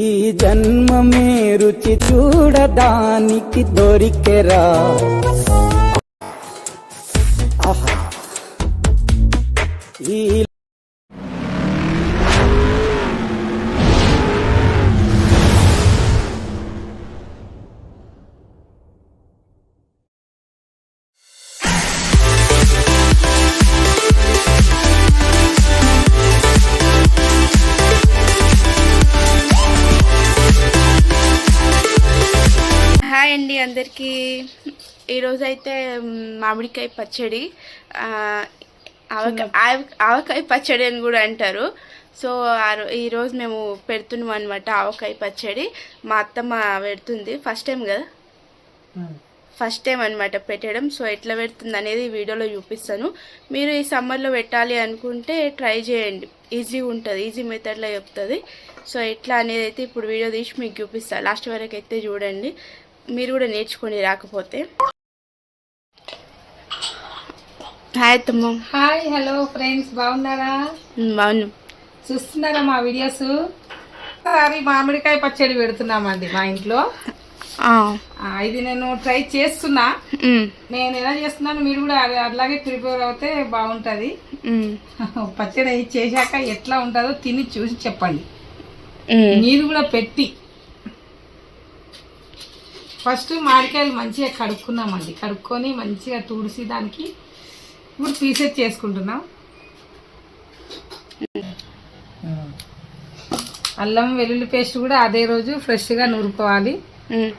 ఈ జన్మమే రుచి చూడడానికి దొరికెరా. ఆహా ఈ హాయ్ అండి అందరికీ. ఈరోజైతే మామిడికాయ పచ్చడి, ఆవకాయ పచ్చడి అని కూడా అంటారు. సో ఈరోజు మేము పెడుతున్నాం అనమాట ఆవకాయ పచ్చడి. మా అత్తమ్మ పెడుతుంది, ఫస్ట్ టైం కదా, ఫస్ట్ టైం అనమాట పెట్టడం. సో ఎట్లా పెడుతుంది అనేది వీడియోలో చూపిస్తాను. మీరు ఈ సమ్మర్లో పెట్టాలి అనుకుంటే ట్రై చేయండి, ఈజీగా ఉంటుంది, ఈజీ మెథడ్లో చెప్తుంది. సో ఎట్లా అనేది అయితే ఇప్పుడు వీడియో తీసి మీకు చూపిస్తాను, లాస్ట్ వరకు అయితే చూడండి, మీరు కూడా నేర్చుకొని రాకపోతే. హాయ్ అత్తమ్మ. హాయ్, హలో ఫ్రెండ్స్, బాగున్నారా? బాగున్నాం. చూస్తున్నారా మా వీడియోస్? మామిడికాయ పచ్చడి పెడుతున్నామండి మా ఇంట్లో. ఇది నేను ట్రై చేస్తున్నా. నేను ఎలా చేస్తున్నాను మీరు కూడా అలాగే ప్రిపేర్ అవుతే బాగుంటుంది. పచ్చడి చేశాక ఎట్లా ఉంటుందో తిని చూసి చెప్పండి. మీరు కూడా పెట్టి ఫస్ట్ మామిడికాయలు మంచిగా కడుక్కున్నామండి. కడుక్కొని మంచిగా తుడిసి దానికి ఇప్పుడు పీసెస్ చేసుకుంటున్నాం. అల్లం వెల్లుల్లి పేస్ట్ కూడా అదే రోజు ఫ్రెష్గా నూరుకోవాలి.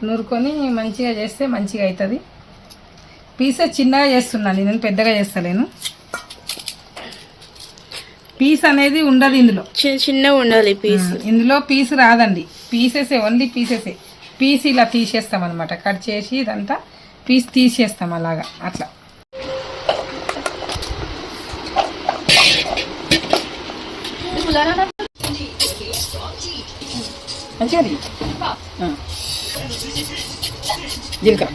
నూరుకొని మంచిగా చేస్తే మంచిగా అవుతుంది. పీసెస్ చిన్నగా చేస్తున్నాను నేను, పెద్దగా చేస్తలేను. పీస్ అనేది ఉండదు ఇందులో, చిన్నగా ఉండాలి పీస్. ఇందులో పీస్ రాదండి, పీసెసే, ఓన్లీ పీసెసే. పీస్ ఇలా తీసేస్తాం అనమాట, కట్ చేసి ఇదంతా పీస్ తీసేస్తాం అలాగా. అట్లా మంచిగా జీలకర్ర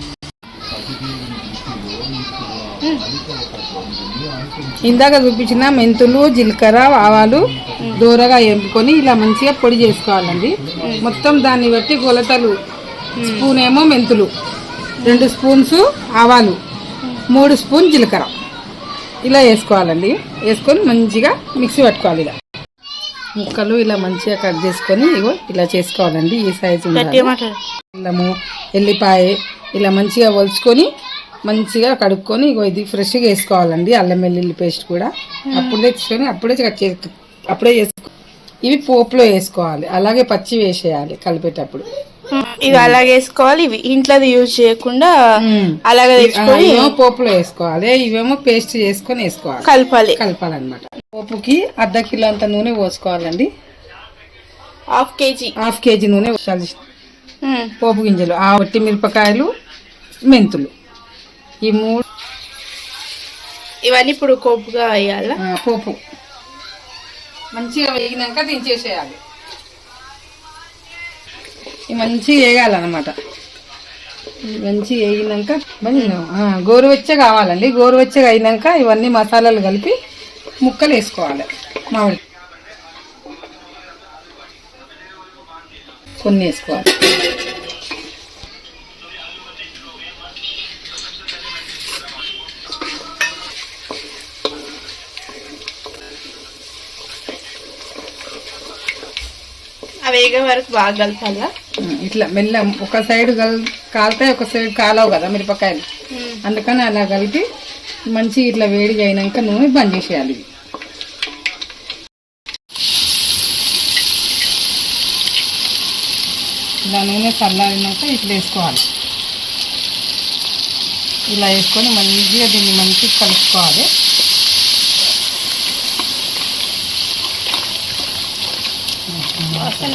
ఇందాక చూపించిన మెంతులు, జీలకర్ర, ఆవాలు దూరగా ఎంపుకొని ఇలా మంచిగా పొడి చేసుకోవాలండి. మొత్తం దాన్ని బట్టి కొలతలు, స్పూన్ ఏమో మెంతులు, 2 స్పూన్స్ ఆవాలు, 3 స్పూన్ జీలకర్ర ఇలా వేసుకోవాలండి. వేసుకొని మంచిగా మిక్సీ పట్టుకోవాలి. ఇలా ముక్కలు ఇలా మంచిగా కట్ చేసుకొని ఇగో ఇలా చేసుకోవాలండి. ఈ సైజు అల్లము, ఎల్లిపాయ ఇలా మంచిగా వలుచుకొని మంచిగా కడుక్కొని ఇగో ఇది ఫ్రెష్గా వేసుకోవాలండి. అల్లం వెల్లుల్లి పేస్ట్ కూడా అప్పుడే తెచ్చుకొని అప్పుడే చేసుకో. ఇవి పోపులో వేసుకోవాలి, అలాగే పచ్చి వేసేయాలి కలిపేటప్పుడు. ఇవి అలాగే వేసుకోవాలి, ఇవి ఇంట్లో యూజ్ చేయకుండా అలాగే ఇవేమో పోపులో వేసుకోవాలి, ఇవేమో పేస్ట్ చేసుకొని వేసుకోవాలి, కలపాలన్నమాట. పోపుకి 1/2 కిలో అంత నూనె పోసుకోవాలండి. హాఫ్ కేజీ నూనె పోసాలి. పోపు గింజలు, ఆ వట్టి మిరపకాయలు, మెంతులు, ఈ 3 ఇవన్నీ ఇప్పుడు కోపుగా వేయాలా. పోపు మంచిగా వేగినాక దించేసేయాలి. మంచిగా వేగాలన్నమాట. మంచిగా వేగినాక గోరువెచ్చగా కావాలండి. గోరువెచ్చగా అయినాక ఇవన్నీ మసాలాలు కలిపి ముక్కలు వేసుకోవాలి. మామిడి కొన్ని వేసుకోవాలి. వేగే వరకు బాగా కలపాలా. ఇట్లా మెల్ల ఒక సైడ్ కాలుతాయి, ఒక సైడ్ కాలవు కదా మిరపకాయలు, అందుకని అలా కలిపి మంచిగా ఇట్లా వేడిగా అయినాక నూనె బంద్ చేసేయాలి. ఇలా నూనె చల్లారినాక ఇట్లా వేసుకోవాలి. ఇలా వేసుకొని మంచిగా దీన్ని మంచిగా కలుపుకోవాలి.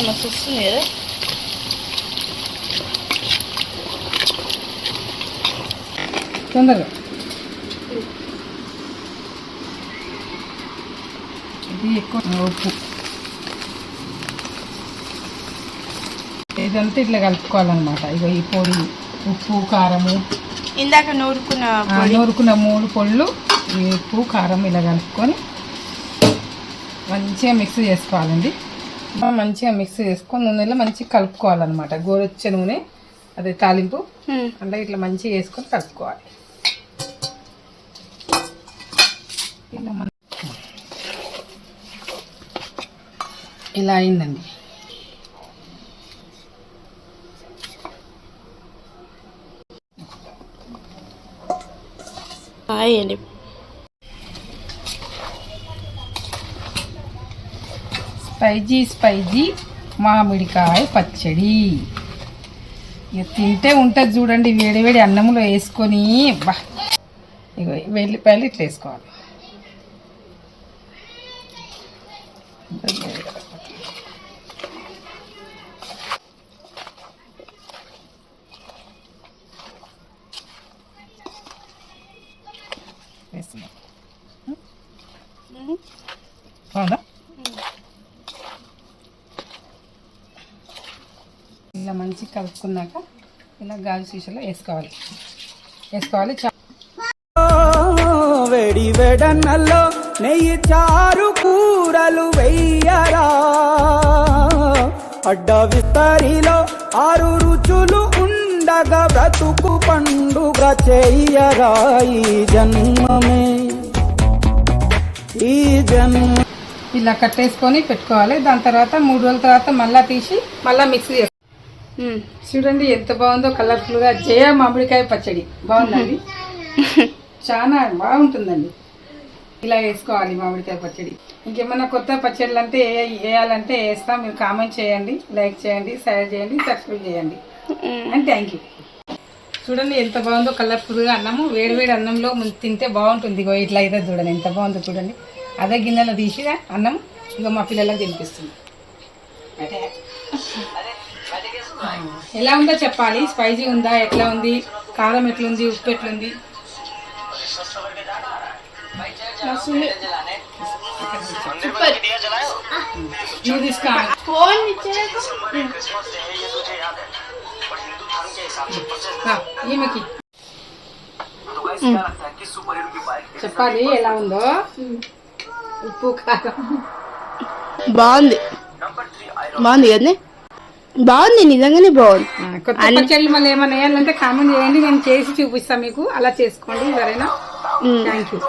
వస్తుంది కదా. తొందరగా ఇది ఎక్కువ ఉప్పు, ఇదంతా ఇట్లా కలుపుకోవాలన్నమాట. ఇగో ఈ పొడి, ఉప్పు, కారము, ఇందాక నూరుకున్న 3 పొళ్ళు, ఉప్పు, కారం ఇలా కలుపుకొని మంచిగా మిక్స్ చేసుకోవాలండి. మంచిగా మిక్స్ చేసుకొని నూనెలో మంచిగా కలుపుకోవాలన్నమాట. గోరొచ్చే నూనె అదే తాలింపు అట్లా ఇట్లా మంచిగా వేసుకొని కలుపుకోవాలి. ఇలా అయిందండి. వేయండి. స్పైజీ మామిడికాయ పచ్చడి ఇక తింటే ఉంటుంది చూడండి. వేడి వేడి అన్నంలో వేసుకొని బా ఇగో వెల్లిపాయలు ఇట్లా వేసుకోవాలి. వేస్తున్నాం. అవునా? ఇలా మంచిగా కలుపుకున్నాక ఇలా గాజు సీసాలో వేసుకోవాలి. వేడి వేడన్నల్లో నెయ్యి చారు కూరలు వెయ్యరా, అడ్డ విస్తరిలో 6 రుచులు ఉండగా బ్రతుకు పండుగ చెయ్యరా. ఈ జన్మమే ఈ జన్మ ఇలా కట్టేసుకొని పెట్టుకోవాలి. దాని తర్వాత 3 రోజుల తర్వాత మళ్ళీ తీసి మళ్ళీ మిక్స్ చేసుకోవాలి. చూడండి ఎంత బాగుందో కలర్ఫుల్గా. జయ మామిడికాయ పచ్చడి బాగుందండి. చాలా బాగుంటుందండి. ఇలా వేసుకోవాలి మామిడికాయ పచ్చడి. ఇంకేమన్నా కొత్త పచ్చళ్ళు అంటే వేయాలంటే వేస్తాం. మీరు కామెంట్ చేయండి, లైక్ చేయండి, షేర్ చేయండి, సబ్స్క్రైబ్ చేయండి. And thank you. చూడండి ఎంత బాగుందో కలర్ఫుల్గా. అన్నము వేడివేడి అన్నంలో తింటే బాగుంటుంది. ఇగో ఇట్లా అయితే చూడండి ఎంత బాగుందో చూడండి. అదే గిన్నెలో తీసి అన్నం ఇక మా పిల్లలకు తినిపిస్తుంది. ఎలా ఉందో చెప్పాలి. స్పైసీ ఉందా, ఎట్లా ఉంది, కారం ఎట్లుంది, ఉప్పు ఎట్లుంది. నువ్వు తీసుకో. ఈమెకి చెప్పాలి ఎలా ఉందో. ఉప్పు కారం బాగుంది కదండి. బాగుంది, నిజంగానే బాగుంది. కొత్త పచ్చళ్ళు మళ్ళీ ఏమైనా వేయాలంటే కామెంట్ చేయండి, నేను చేసి చూపిస్తాను మీకు. అలా చేసుకోండి సరేనా. Thank you.